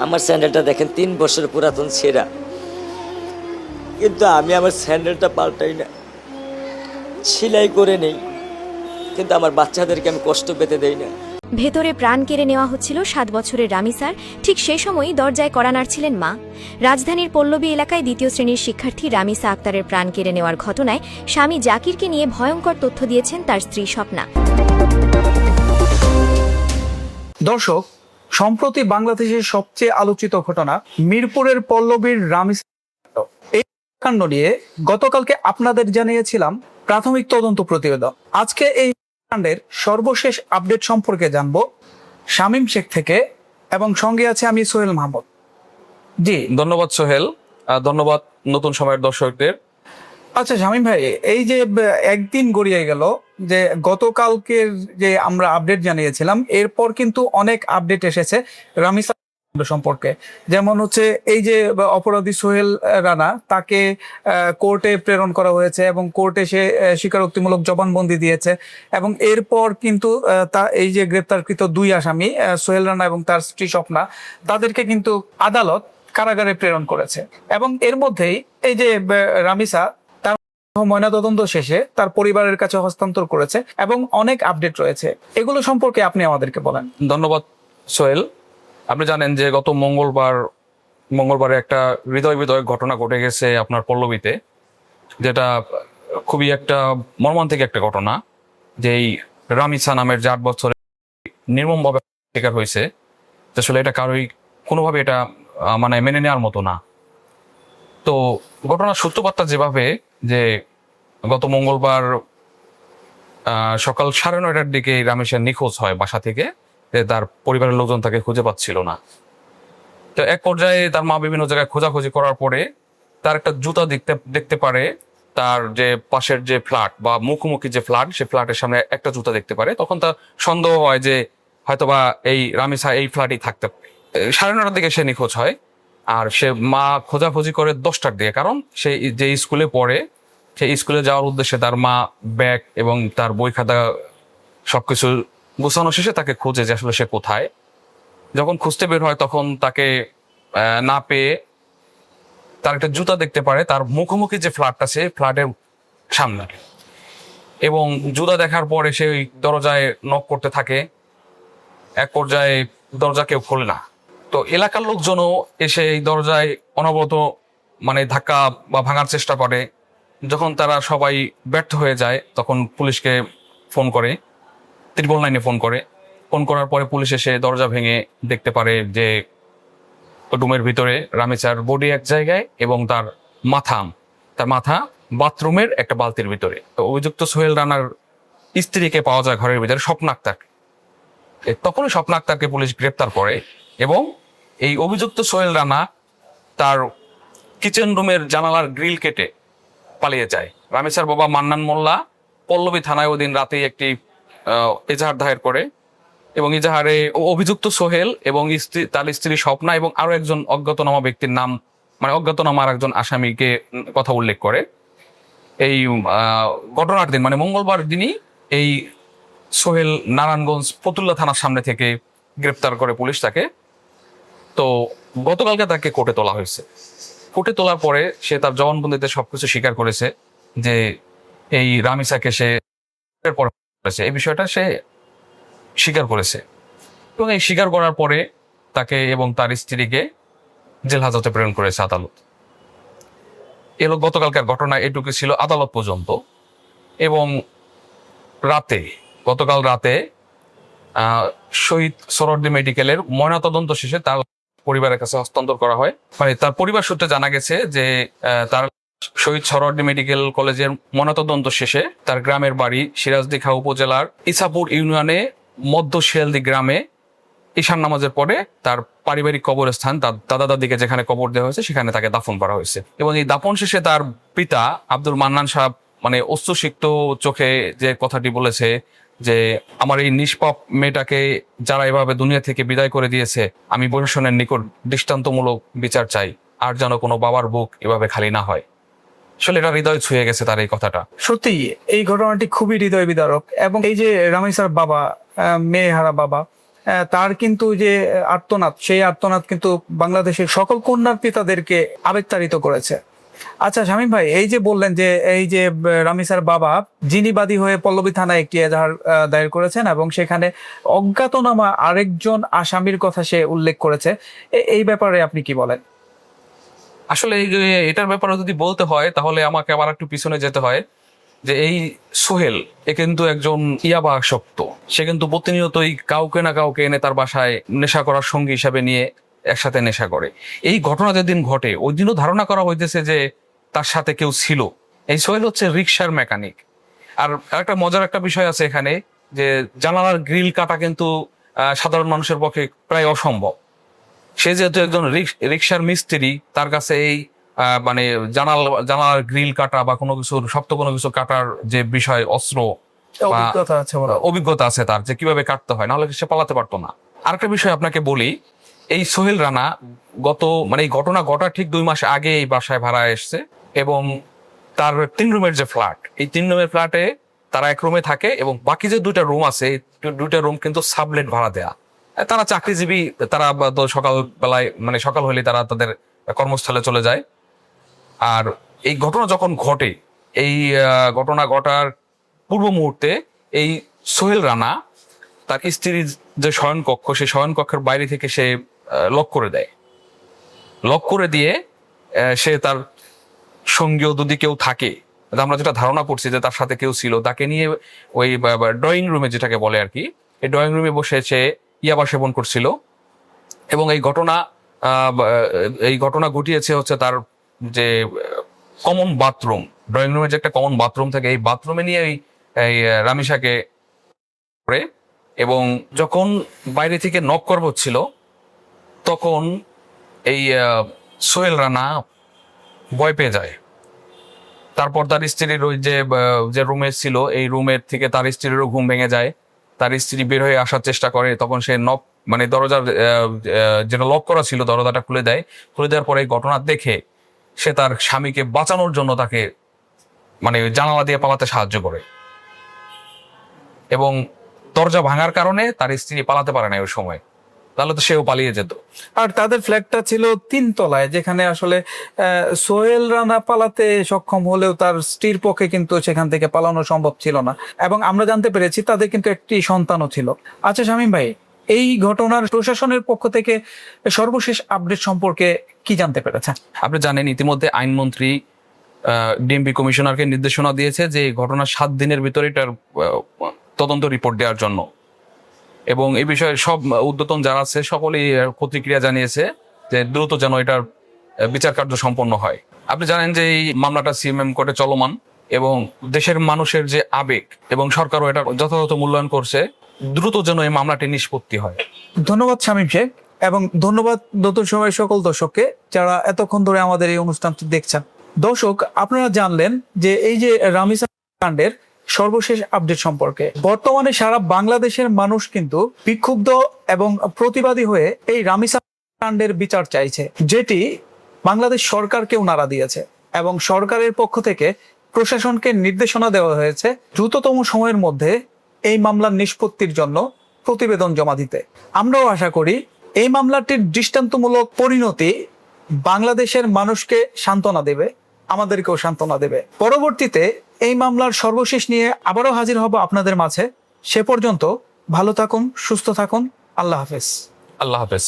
আমার স্যান্ডেলটা দেখেন 3 বছর পুরাতন ছেঁড়া, কিন্তু আমি আমার স্যান্ডেলটা পাল্টাই না, সেলাই করে নেই, কিন্তু আমার বাচ্চাদেরকে আমি কষ্ট পেতে দেই না। ভেতরে প্রাণ কেড়ে নেওয়া হচ্ছিল 7 বছরের রামিসার। ঠিক সেই সময়ই দরজায় কড়া নাড়ছিলেন মা। রাজধানীর পল্লবী এলাকায় 2য় শ্রেণীর শিক্ষার্থী রামিসা আক্তারের প্রাণ কেড়ে নেওয়ার ঘটনায় স্বামী জাকিরকে নিয়ে ভয়ঙ্কর তথ্য দিয়েছেন তার স্ত্রী স্বপ্না। দর্শক, সম্প্রতি বাংলাদেশের সবচেয়ে আলোচিত ঘটনা মিরপুরের পল্লবীর রামিসা এই কাণ্ড নিয়ে গতকালকে আপনাদের জানিয়েছিলাম প্রাথমিক তদন্ত প্রতিবেদন। আজকে এই কাণ্ডের সর্বশেষ আপডেট সম্পর্কে জানবো শামীম শেখ থেকে, এবং সঙ্গে আছে আমি সোহেল মাহমুদ। জি ধন্যবাদ সোহেল, ধন্যবাদ নতুন সময়ের দর্শকদের। আচ্ছা শামীম ভাই, এই যে একদিন গড়িয়ে গেল, যে গতকালকের যে আমরা আপডেট জানিয়েছিলাম, এরপর কিন্তু অনেক আপডেট এসেছে রামিসা সম্পর্কে। যেমন হচ্ছে এই যে অপরাধী সোহেল রানা, তাকে কোর্টে প্রেরণ করা হয়েছে এবং কোর্টে সে স্বীকারোক্তিমূলক জবানবন্দি দিয়েছে, এবং এরপর কিন্তু তা এই যে গ্রেপ্তারকৃত 2 আসামি সোহেল রানা এবং তার স্ত্রী স্বপ্না, তাদেরকে কিন্তু আদালত কারাগারে প্রেরণ করেছে। এবং এর মধ্যেই এই যে রামিসা ময়নাতদন্ত শেষে তার পরিবারের কাছে হস্তান্তর করেছে, এবং অনেক আপডেট রয়েছে। এগুলো সম্পর্কে আপনি আমাদেরকে বলেন। ধন্যবাদ সোহেল। আপনি জানেন যে গত মঙ্গলবারে একটা হৃদয় ঘটনা ঘটে গেছে আপনার পল্লবীতে, যেটা খুবই একটা মর্মান্তিক একটা ঘটনা। যে এই রামিসা নামের যে 8 বছরের নির্মমভাবে শিকার হয়েছে, আসলে এটা কারোই কোনোভাবে এটা মানে মেনে নেওয়ার মতো না। তো ঘটনার সূত্রপাতটা যেভাবে, যে গত মঙ্গলবার সকাল 9:30টার দিকে রামেশের নিখোঁজ হয় বাসা থেকে। তার পরিবারের লোকজন তাকে খুঁজে পাচ্ছিল না। তো এক পর্যায়ে তার মা বিভিন্ন জায়গায় খোঁজাখুঁজি করার পরে তার একটা জুতা দেখতে পারে। তার যে পাশের যে ফ্ল্যাট বা মুখোমুখি যে ফ্ল্যাট, সে ফ্ল্যাটের সামনে একটা জুতা দেখতে পারে। তখন তার সন্দেহ হয় যে হয়তোবা এই রামিসা এই ফ্ল্যাটেই থাকতে পারে। 9:30টার দিকে সে নিখোঁজ হয়। আর সে মা খোঁজাখুঁজি করে 10টার দিকে, কারণ সে যে স্কুলে পড়ে, সেই স্কুলে যাওয়ার উদ্দেশ্যে তার মা ব্যাগ এবং তার বই খাতা সবকিছু গোছানো শেষে তাকে খোঁজে যে আসলে সে কোথায়। যখন খুঁজতে বের হয় তখন তাকে না পেয়ে তার একটা জুতা দেখতে পারে তার মুখোমুখি যে ফ্ল্যাটটা, সে ফ্ল্যাটের সামনে। এবং জুতা দেখার পরে সে ওই দরজায় নক করতে থাকে। এক পর্যায়ে দরজা কেউ খোলে না। তো এলাকার লোকজনও এসে এই দরজায় অনবরত মানে ধাক্কা বা ভাঙার চেষ্টা করে। যখন তারা সবাই ব্যর্থ হয়ে যায় তখন পুলিশকে ফোন করে, 999 ফোন করার পরে পুলিশ এসে দরজা ভেঙে দেখতে পারে যে রুমের ভিতরে রামিসার বডি এক জায়গায় এবং তার মাথা বাথরুমের একটা বালতির ভিতরে। তো অভিযুক্ত সোহেল রানার স্ত্রীকে পাওয়া যায় ঘরের ভিতরে, স্বপ্না আক্তারকে। তখনই স্বপ্না আক্তারকে পুলিশ গ্রেপ্তার করে এবং এই অভিযুক্ত সোহেল রানা তার কিচেন রুমের জানালার গ্রিল কেটে পালিয়ে যায়। রামিসার বাবা মান্নান মোল্লা পল্লবী থানায় ওই দিন রাতেই একটি এজাহার দায়ের করে, এবং এজাহারে অভিযুক্ত সোহেল এবং তার স্ত্রী স্বপ্না এবং আরো একজন অজ্ঞাতনামা ব্যক্তির নাম, মানে অজ্ঞাতনামা আর একজন আসামিকে কথা উল্লেখ করে। এই ঘটনার দিন মানে মঙ্গলবার দিনই এই সোহেল নারায়ণগঞ্জ ফতুল্লা থানার সামনে থেকে গ্রেপ্তার করে পুলিশ তাকে। তো গতকালকে তাকে কোর্টে তোলা হয়েছে। কোর্টে তোলার পরে সে তার জবানবন্দিতে সবকিছু স্বীকার করেছে যে এই রামিসাকে সে করেছে, এই বিষয়টা সে স্বীকার করেছে। এবং এই স্বীকার করার পরে তাকে এবং তার স্ত্রীকে জেল হাজতে প্রেরণ করেছে আদালত। এলো গতকালকার ঘটনা, এটুকু ছিল আদালত পর্যন্ত। এবং গতকাল রাতে শহীদ সোহরাওয়ার্দী মেডিকেলের ময়নাতদন্ত শেষে তার পরিবারের কাছে হস্তান্তর করা হয়। মানে তার পরিবার সূত্রে জানা গেছে যে তার শহীদ সোহরাওয়ার্দী মেডিকেল কলেজের ময়নাতদন্ত শেষে তার গ্রামের বাড়ি সিরাজদিঘা উপজেলার ইসাপুর ইউনিয়নে মধ্য শিয়ালদি গ্রামে ঈশান নামাজের পরে তার পারিবারিক কবরস্থান, তার দাদা দাদিকে যেখানে কবর দেওয়া হয়েছে সেখানে তাকে দাফন করা হয়েছে। এবং এই দাফন শেষে তার পিতা আব্দুল মান্নান সাহেব মানে অশ্রুসিক্ত চোখে যে কথাটি বলেছে যে আমার এই নিষ্পাপ মেয়েটাকে যারা এভাবে দুনিয়া থেকে বিদায় করে দিয়েছে, আমি প্রশাসনের নিকট দৃষ্টান্তমূলক বিচার চাই, আর যেন কোনো বাবার বুক এভাবে খালি না হয়। আসলে এটা হৃদয় ছুঁয়ে গেছে তার এই কথাটা। সত্যি এই ঘটনাটি খুবই হৃদয় বিদারক। এবং এই যে রামিসার বাবা, মেয়ে হারা বাবা, তার কিন্তু যে আর্তনাদ, সেই আর্তনাদ কিন্তু বাংলাদেশের সকল কন্যার পিতাদেরকে আবেগতাড়িত করেছে। আচ্ছা শামীম ভাই, এই যে বললেন যে এই যে রামিসার বাবা যিনি বাদী হয়ে পল্লবী থানায় একটি এজাহার দায়ের করেছেন এবং সেখানে অজ্ঞাতনামা আরেকজন আসামির কথা সে উল্লেখ করেছে, এই ব্যাপারে আপনি কি বলেন? আসলে এটার ব্যাপারে যদি বলতে হয় তাহলে আমাকে আবার একটু পিছনে যেতে হয়, যে এই সোহেল এ কিন্তু একজন ইয়াবা আসক্ত। সে কিন্তু প্রতিনিয়তই কাউকে না কাউকে এনে তার বাসায় নেশা করার সঙ্গী হিসাবে নিয়ে একসাথে নেশা করে। এই ঘটনা যেদিন ঘটে ওই দিনও ধারণা করা হইতেছে যে তার সাথে কেউ ছিল। এই সোহেল হচ্ছে রিক্সার মেকানিক। আর একটা মজার একটা বিষয় আছে এখানে, যে জানালার গ্রিল কাটা কিন্তু সাধারণ মানুষের পক্ষে প্রায় অসম্ভব। সে যেহেতু একজন রিক্সার মিস্ত্রি, তার কাছে এই মানে জানালার গ্রিল কাটা বা কোনো কিছু শক্ত কোনো কিছু কাটার যে বিষয়, অস্ত্র বা অভিজ্ঞতা আছে ওর। অভিজ্ঞতা আছে তার, যে কিভাবে কাটতে হয়, নাহলে সে পালাতে পারতো না। আরেকটা বিষয় আপনাকে বলি, এই সোহেল রানা মানে এই ঘটনা ঘটার ঠিক 2 মাস আগে এই বাসায় ভাড়া এসছে, এবং তার 3 রুমের যে ফ্ল্যাট, এই 3 রুমের ফ্ল্যাটে তারা 1 রুমে থাকে, এবং বাকি যে 2টা রুম আছে, এই 2টা রুম কিন্তু সাবলেট ভাড়া দেয়া। তারা চাকরিজীবী, তারা তো সকালবেলায় মানে সকাল হলে তারা তাদের কর্মস্থলে চলে যায়। আর এই ঘটনা যখন ঘটে, এই ঘটনা ঘটার পূর্ব মুহূর্তে এই সোহেল রানা তার স্ত্রীর যে শয়নকক্ষ, সেই শয়নকক্ষের বাইরে থেকে সে লক করে দেয়। লক করে দিয়ে সে তার সঙ্গীও যদি কেউ থাকে, আমরা যেটা ধারণা করছি যে তার সাথে কেউ ছিল, তাকে নিয়ে ওই ড্রয়িং রুমে, যেটাকে বলে আর কি, এই ড্রয়িং রুমে বসে সে ইয়াবা সেবন করছিল। এবং এই ঘটনা ঘটিয়েছে হচ্ছে তার যে কমন বাথরুম, ড্রয়িং রুমে যে একটা কমন বাথরুম থাকে, এই বাথরুমে নিয়ে এই রামিসাকে করে। এবং যখন বাইরে থেকে নক করা হচ্ছিল, তখন এই সোহেল রানা ভয় পেয়ে যায়। তারপর তার স্ত্রীর ওই যে রুমে ছিল, এই রুমের থেকে তার স্ত্রীরও ঘুম ভেঙে যায়। তার স্ত্রী বের হয়ে আসার চেষ্টা করে, তখন সে মানে দরজার যেটা লক করা ছিল দরজাটা খুলে দেয়। খুলে দেওয়ার পরে এই ঘটনা দেখে সে তার স্বামীকে বাঁচানোর জন্য তাকে মানে জানালা দিয়ে পালাতে সাহায্য করে, এবং দরজা ভাঙার কারণে তার স্ত্রী পালাতে পারে না ওই সময়, তাহলে তো সেও পালিয়ে যেত। আর তাদের ফ্ল্যাটটা ছিল 3 তলায়, যেখানে আসলে সোহেল রানা পালাতে সক্ষম হলেও তার স্ত্রীর পক্ষে কিন্তু সেখান থেকে পালানো সম্ভব ছিল না। এবং আমরা জানতে পেরেছি তাদের কিন্তু একটি সন্তানও ছিল। আচ্ছা শামীম ভাই, এই ঘটনার প্রশাসনের পক্ষ থেকে সর্বশেষ আপডেট সম্পর্কে কি জানতে পেরেছেন? আপনি জানেন ইতিমধ্যে আইনমন্ত্রী ডিএমপি কমিশনারকে নির্দেশনা দিয়েছে যে এই ঘটনার 7 দিনের ভিতরে এটার তদন্ত রিপোর্ট দেওয়ার জন্য, এবং এই বিষয়ে সব ঊর্ধ্বতন যারা আছে সকলেই প্রতিক্রিয়া জানিয়েছে যে দ্রুত যেন এটার বিচার কার্য সম্পন্ন হয়। আপনি জানেন যে এই মামলাটা সিএমএম কোর্টে চলমান, এবং দেশের মানুষের যে আবেগ, এবং সরকারও এটা যথাযথ মূল্যায়ন করছে, দ্রুত যেন এই মামলাটি নিষ্পত্তি হয়। ধন্যবাদ শামীম শেখ, এবং ধন্যবাদ নতুন সময় সকল দর্শককে যারা এতক্ষণ ধরে আমাদের এই অনুষ্ঠানটি দেখছেন। দর্শক, আপনারা জানলেন যে এই যে রামিসা কাণ্ডের সর্বশেষ আপডেট সম্পর্কে। বর্তমানে সারা বাংলাদেশের মানুষ কিন্তু বিক্ষুব্ধ এবং প্রতিবাদী হয়ে এই রামিসা কাণ্ডের বিচার চাইছে, যেটি বাংলাদেশ সরকারকেও নাড়া দিয়েছে, এবং সরকারের পক্ষ থেকে প্রশাসনকে নির্দেশনা দেওয়া হয়েছে দ্রুততম সময়ের মধ্যে এই মামলার নিষ্পত্তির জন্য প্রতিবেদন জমা দিতে। আমরাও আশা করি এই মামলাটির দৃষ্টান্তমূলক পরিণতি বাংলাদেশের মানুষকে সান্ত্বনা দেবে, আমাদেরকেও সান্ত্বনা দেবে। পরবর্তীতে এই মামলার সর্বশেষ নিয়ে আবারও হাজির হব আপনাদের মাঝে। সে পর্যন্ত ভালো থাকুন, সুস্থ থাকুন। আল্লাহ হাফেজ। আল্লাহ হাফেজ।